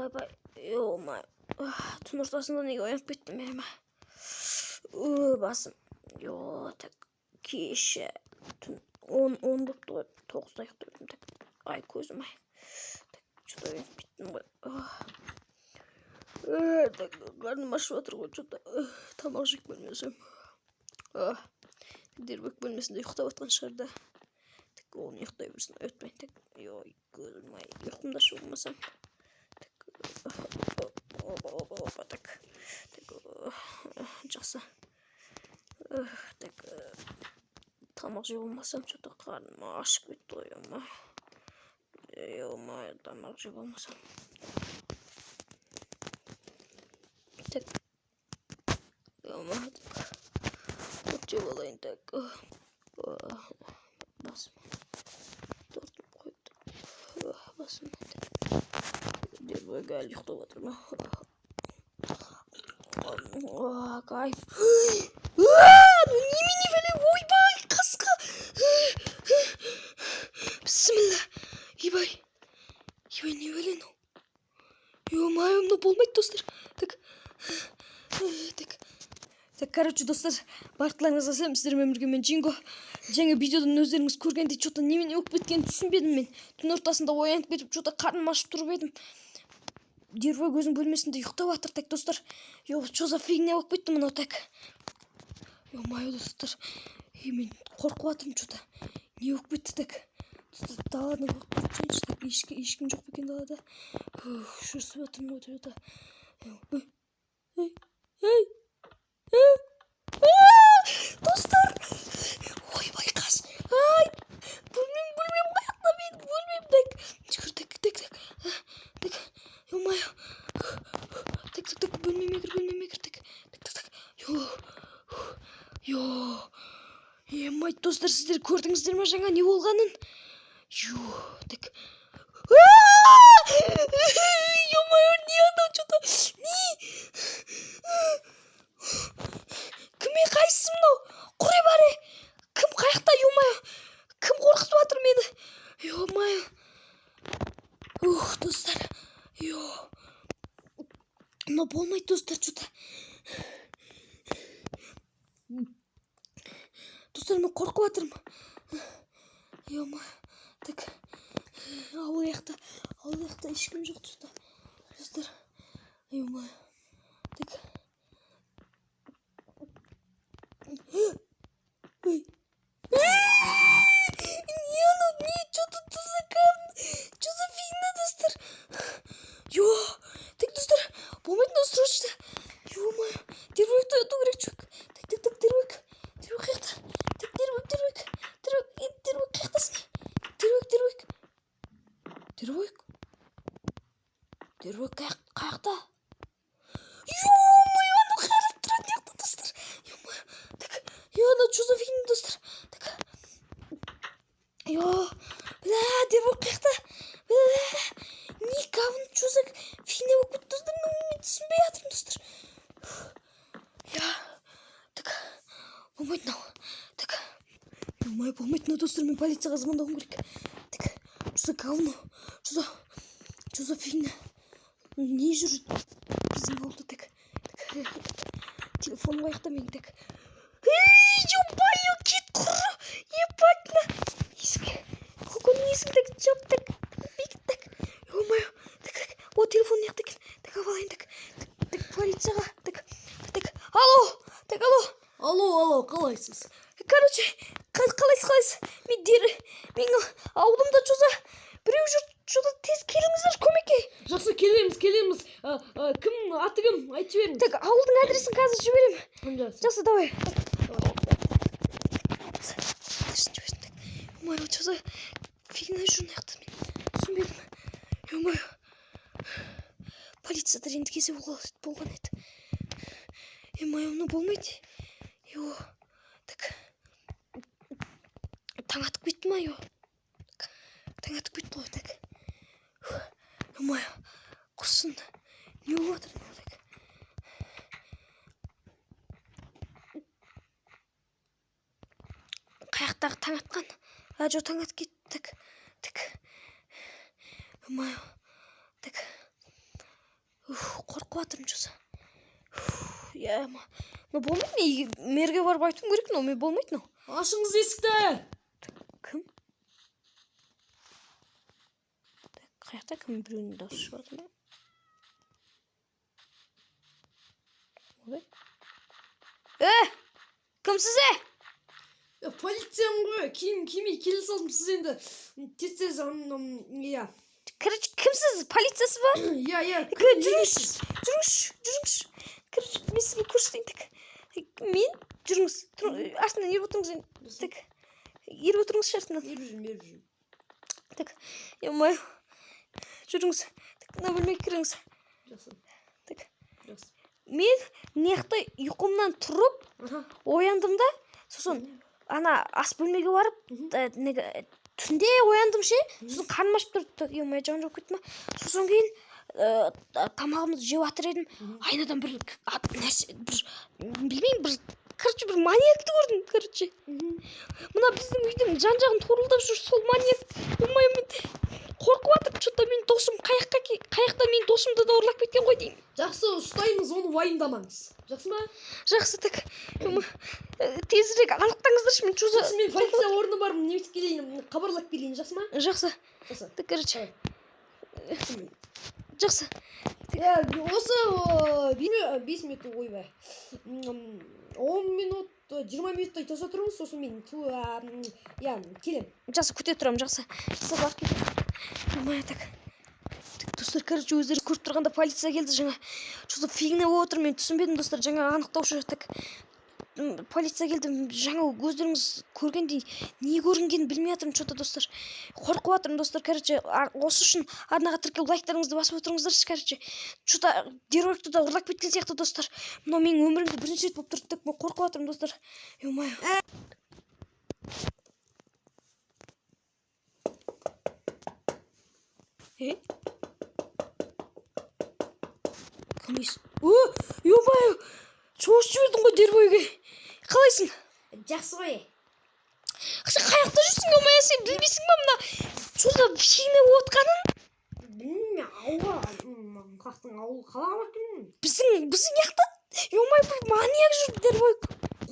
Ойбай, ой, түн ортасында неге оянып кеттім мен? Басым. Так кеше түн 10 болыпты ғой, 9-да ұйықтап едім. Ай, көзім ай. Что-то оянып кеттім ғой. Қарным ашып жатыр ғой, что-то тамақ жеп келмесем. Дербек бөлмесінде ұйықтап жатқан шығар да. Ол не ұйықтай берсін, оятпайын. Ой, көзім ай, ұйқымда шығылмасам. Так. Жақсы. Тамақ жеп алмасам, что-то қарным ашып кетті ғой, тамақ жеп алмасам. Так. От жеп алайын, так. Басым. Тортым қойды. Басым. Дербек әлі ұйықтап жатыр ма? Кайф. Немене бәле, ойбай, қасқа. Бісміллә. Ебай, не бәле мынау? Ё-моё, мынау болмайды, достар. Так, короче, достар, барлықтарыңызға сәлем, сіздермен бірге мен Джинго. Жаңа видеодан өздеріңіз көргенде что-то немене болып кеткенін түсінбедім мен. Түн ортасында оянып кетіп, что-то қарным ашып тұрып едім. Дербек өзінің бөлмесінде ұйықтап жатыр, так, достар. Что за фигня болып кетті мынау, так. Ё-моё, достар. Мен қорқып жатырмын, что-то. Не болып кетті, так. Достар, даладан қорқып жүрейінші, так. Ешкім жоқ екен далада. Шырсып жатырмын ғой, что-то. Достар! Ойбай, қаш. Ай! Бөлмем қаяқта мен, бөлмем, так. Жүгір, так. Ё-моё. Так, бөлмеме кір, так. Ой, достар, сіздер көрдіңіздер ме жаңа не болғанын? Так. Ё-моё, не анау, что-то. Не? Кіме қайсысы мынау? Құре баре. Кім қаяқта, ё-моё? Кім қорқытып жатыр мені? Ё-моё. Достар. Мынау болмайды, достар, что-то. Достар, мен қорқып жатырмын. Ё-моё. Так. Ауыл жақта ешкім жоқ, что-то. Достар. Ё-моё. Так. Ой. Не, что-то что за фигня, достар? Так, достар, болмайды, мынау срочно. Ё-моё. Дербекті ояту керек, чувак. Так, Дербек қаяқта? Так, Дербек қаяқтасың? Дербек қаяқта? Ё-моё, анау қарап тұрады неқта, достар. Ё-моё. Так, анау что за фигня, достар? Так. Бля, Дербек қаяқта? Бля, не говно, что за фигня болып кетті, достар? Мен түсінбей жатырмын, достар. Так, болмайды мынау. Так. Ё-моё, болмайды мынау, достар, мен полицияға звондауым керек. Так, что за говно? Что за фигня? Не жүреді біздің ауылда, так. Телефон қаяқта менің, так. Ё-моё, кет құры. Ебать на. Құлқынның есігін, так, жап, так. Бекіт, так. Ё-моё. Так. О, телефон неқта екен. Так, алайын, так. Так, полицияға, так. Алло. Алло, қалайсыз? Короче, қалайсыз? Мен ауылымда что-то біреу жүр, что-то тез келіңіздер көмекке. Жақсы, келеміз. Кім, аты кім? Айтып беріңіз. Так, ауылдың адресін қазір жіберемін. Жақсы, давай. Ё-моё, что за фигня жүр мына жақта, мен түсінбедім. Ё-моё. Полицияда енді кесе болған еді. Ё-моё, мынау болмайды. Так. Таң атып кетті ма, таң атып кетті ғой, так. Ё-моё, құрсын. Не болып жатыр, так. Қаяқтағы таң атқан? Жоқ, таң атып кетті, так. Ё-моё. Так. қорқып жатырмын жоса. Я, но болмайды, мерге барып айтуым керек, но мен болмайды, но. Ашыңыз есікті. Кім? Қаяқта кім біреуінің дауысы шығып жатыр ма? Кімсіз? Полициям ғой. Кимей келе салдым, сіз енді тез иә. Короче, кімсіз? Полициясы ба? Иә. Жүріңіз. Короче, мен сізге көрсетейін. Мен жүріңіз. Артынан еріп отырыңыз. Так. Еріп отырыңыз артынан. Еріп жүрмін. Так. Ё-моё. Жүріңіз. Так, мына бөлмеге кіріңіз. Жақсы. Так. Жақсы. Мен неқта ұйқымнан тұрып, ояндым да, сосын ана ас бөлмеге барып, түнде ояндым ше, сосын қарным ашып тұрды. Ё-моё, жан жоқ кетті ма? Сосын кейін тамағымды жеп жатыр едім. Айнадан бір нәрсе, білмеймін, короче, бір маньякты көрдім, короче. Мына біздің үйдің жан-жағын торуылдап жүр, сол маньяк. Ё-моё, мен қорқып жатырмын, что-то менің досым қаяқта менің досымды да ұрлап кеткен ғой деймін. Жақсы, ұстаймыз, оны уайымдамаңыз. Жақсы ма? Жақсы, так. Тезірек анықтаңыздаршы, мен чуза. Жақсы, мен полиция орны бармын, неметіп келейін, хабарлап келейін, жақсы ма? Жақсы. Жақсы. Так, короче. Жақсы. Осы 5 минут ойбай. 10 минут, 20 минуттай тоса тұрыңыз, сосын мен келем. Жақсы, күте тұрамын, жақсы. Сабақ кетіп. Ой, так. Достар, короче, өздері көріп тұрғанда полиция келді жаңа. Что-то фигня болып отыр, мен түсінбедім, достар, жаңа анықтаушы. Так. Полиция келді, жаңа өздеріңіз көргендей не көрінгенін білмей жатырмын, что-то, достар. Қорқып жатырмын, достар, короче, осы үшін арнаға тіркеліп лайктарыңызды басып отырыңыздаршы, короче. Что-то деревикті да ұрлап кеткен сияқты, достар. Мынау менің өмірімде бірінші рет болып тұрды, так, мен қорқып жатырмын, достар. Ё-моё. Ё-моё, шошып жібердің ғой дербойге. Қалайсың? Жақсы ғой. Қаяқта жүрсің, ё-моё, сен білмейсің ба мына шошта фигня болып отқанын? Білмеймін, ауылға қақтың ауыл қалаға баттым. Біздің яқта, ё-моё, бір маньяк жүр дербой.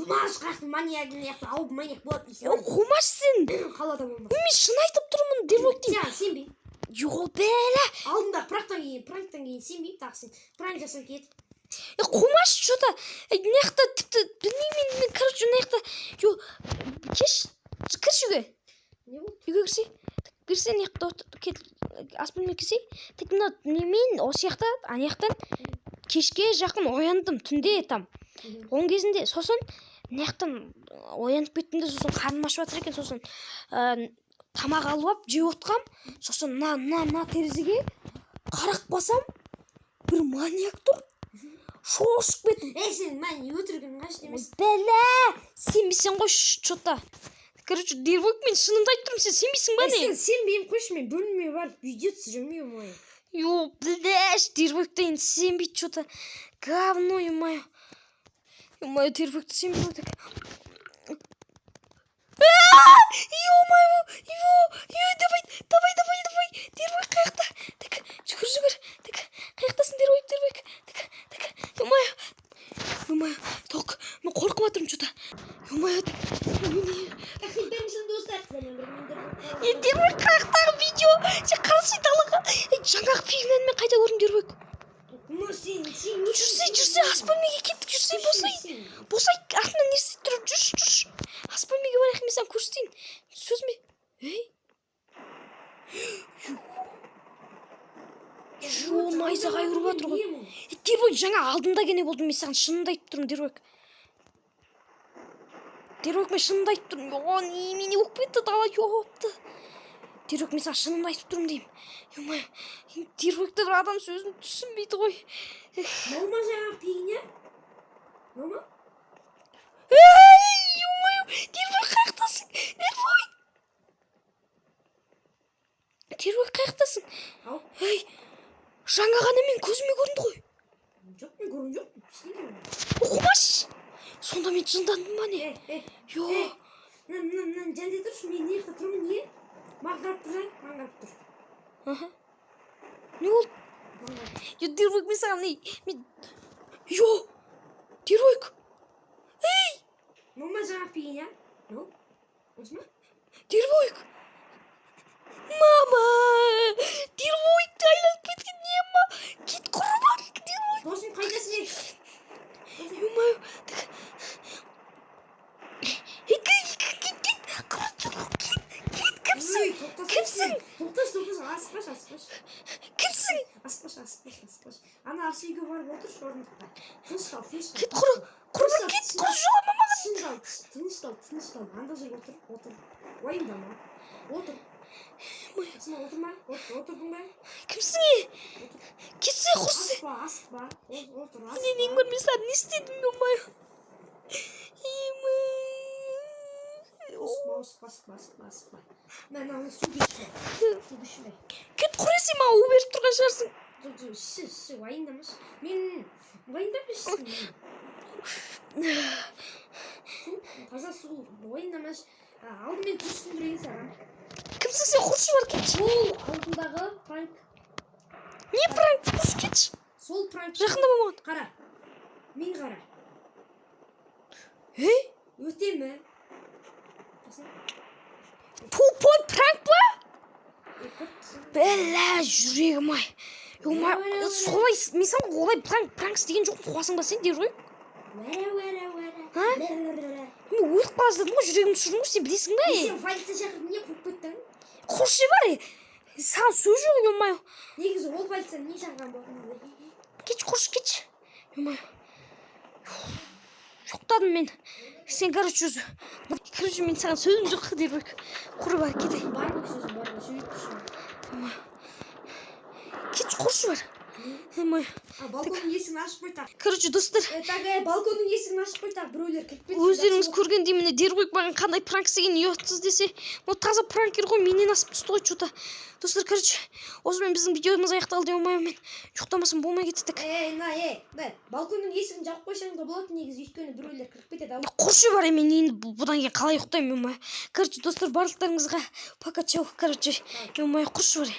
Құмаш қақтың маньягын яқты, ауыл маньяк болады дейсің. Құмаш сен. Қалада болмас. Мен шын айтып тұрмын дербой дейін. Сенбей. Ё-бәлә. Алдында пранктан кейін сенбей, тағы сен пранк жасап кетіп. Құмаш что-то неяқта тіпті білмеймін мен, короче, неяқта кірші үйге. Не болды? Үйге кірсе неяқта ас бөлмеге кірсе, тек мына немен осы яқта анаяқтан кешке жақын ояндым, түнде там 10 кезінде. Сосын неяқтан оянып кеттім де, сосын қарным ашып жатыр екен, сосын тамақ алып алып жеп отқам. Сосын мына терезеге қарап басам, бір маньяк тұр. Шошып кеттім. Сен мен өтірігін қашты емес. Бәлә, сенбейсің ғой, что-то. Короче, дербойк, мен шынымды айтып тұрмын, сен сенбейсің ба не? Сен сенбеймін, қойшы, мен бөлмеме барып видео түсіремін, ё-моё. Ё, блядь, дербойкта енді сенбейді, что-то. Говно, ё-моё. Ё-моё, дербойкта сенбейді, так. Ё-моё, давай, дербойк қаяқта. Так, жүгір. Так, қаяқтасың дербойк. Так, ё-моё. Так, мен қорқып жатырмын, что-то. Ё-моё. Дербойк қаяқтағы видео. Сен қарасай далаға. Жаңағы фигняны мен қайда көрдім, дербойк. Жүрсе, ас бөлмеге кеттік, жүрсе, босай, артынан не істеп тұрып, жүрші. Ас бөлмеге барайық, мен саған көрсетейін. Сөзіме. Найзағай ұрып жатыр ғой. Дербойк, жаңа алдында кене болдым, мен саған шынымды айтып тұрмын, дербойк. Дербойк, мен шынымды айтып тұрмын. Немене болып кетті, дала жоғапты. Дербойк, мен саған шынымды айтып тұрмын деймін. Ё-моё, дербойкта бір адам сөзін түсінбейді ғой. Болма жаңа пейіне? Болма? Ё-моё, дербойк қаяқтасың? Дербойк қаяқтасың? Жаңа ғана мен көзіме көрінді ғой. Жоқ, мен көрген жоқ. Құмаш! Сонда мен жындандым ба не? Ё. Жәнде тұршы, мен неқта тұрмын, не? Маған қарап тұр. Не болды? Дербек, мен саған Йо, Дербек. Мама жаңа пиген, я? Ну? Осы ма? Дербек. Мама. Дербекті айланып кеткен не ма? Кет құрбан. Дербек. Досым қайдасың ей? Ё-моё. Кет. Ой, тоқтасың. Тоқташ, асықпаш. Кімсің? Асықпаш. Ана арсы үйге барып отыршы орындықта. Тыныш қал. Кет құрбан, кет жоғама маған. Тыныш қал. Анда жерге отыр. Уайымдама. Отыр. Отырма. Отырдың ба? Кімсің? Кетсе құрсы. Асықпа. Отыр. Мен мен саған не істедім, ё-моё. Асықпа. Мен ана суды ішпе. Кет құр сен маған у беріп тұрған шығарсың. Іші, уайымдамашы. Мен уайымдамашы. Таза су, уайымдамашы. Алдымен түсіндірейін саған. Кімсің сен, құршы бар, кетші. Сол алдындағы пранк. Не пранк? Құршы кетші. Сол пранк. Жақында болмаған. Қара. Мен қара. Өте ме? Тупой пранк ба? Бәлә, жүрегім ай. Солай, мен саған олай пранк істеген жоқпын, қуасың ба сен, Дербек? Мен өліп қала жаздадым ғой, жүрегімді ұшырдың ғой, сен білесің ба? Сен полиция шақырып не қуып кеттің? Құршы бар, саған сөз жоқ, ё-моё. Негізі ол полиция не шақырған болатын? Кетші, құршы, кетші. Ё-моё. Жоқтадым мен. Сен, короче, өзі. Короче, мен саған сөзім жоқ, Дербек. Құры бар, кетей. Бар ғой сөзім, бар ғой, сөйтіп Кетші, құршы бар. Ё-моё. Балконның есігін ашып қой тақ. Короче, достар. Балконның есігін ашып қой тақ, біреулер кіріп кетті. Өздеріңіз көргендей міне Дербек маған қандай пранк істеген ұятсыз десе, ол таза пранкер ғой, менен асып түсті ғой что-то. Достар, короче, осымен біздің видеомыз аяқталды, ё-моё, мен ұйықтамасам болмай кеттік. Балконның есігін жауып қойсаң да болады, негізі өйткені біреулер кіріп кетеді. Құршы бар, мен енді бұдан кейін қалай ұйықтаймын, ё-моё. Короче, достар, барлықтарыңызға пока, чау, короче, ё-моё, құршы бар.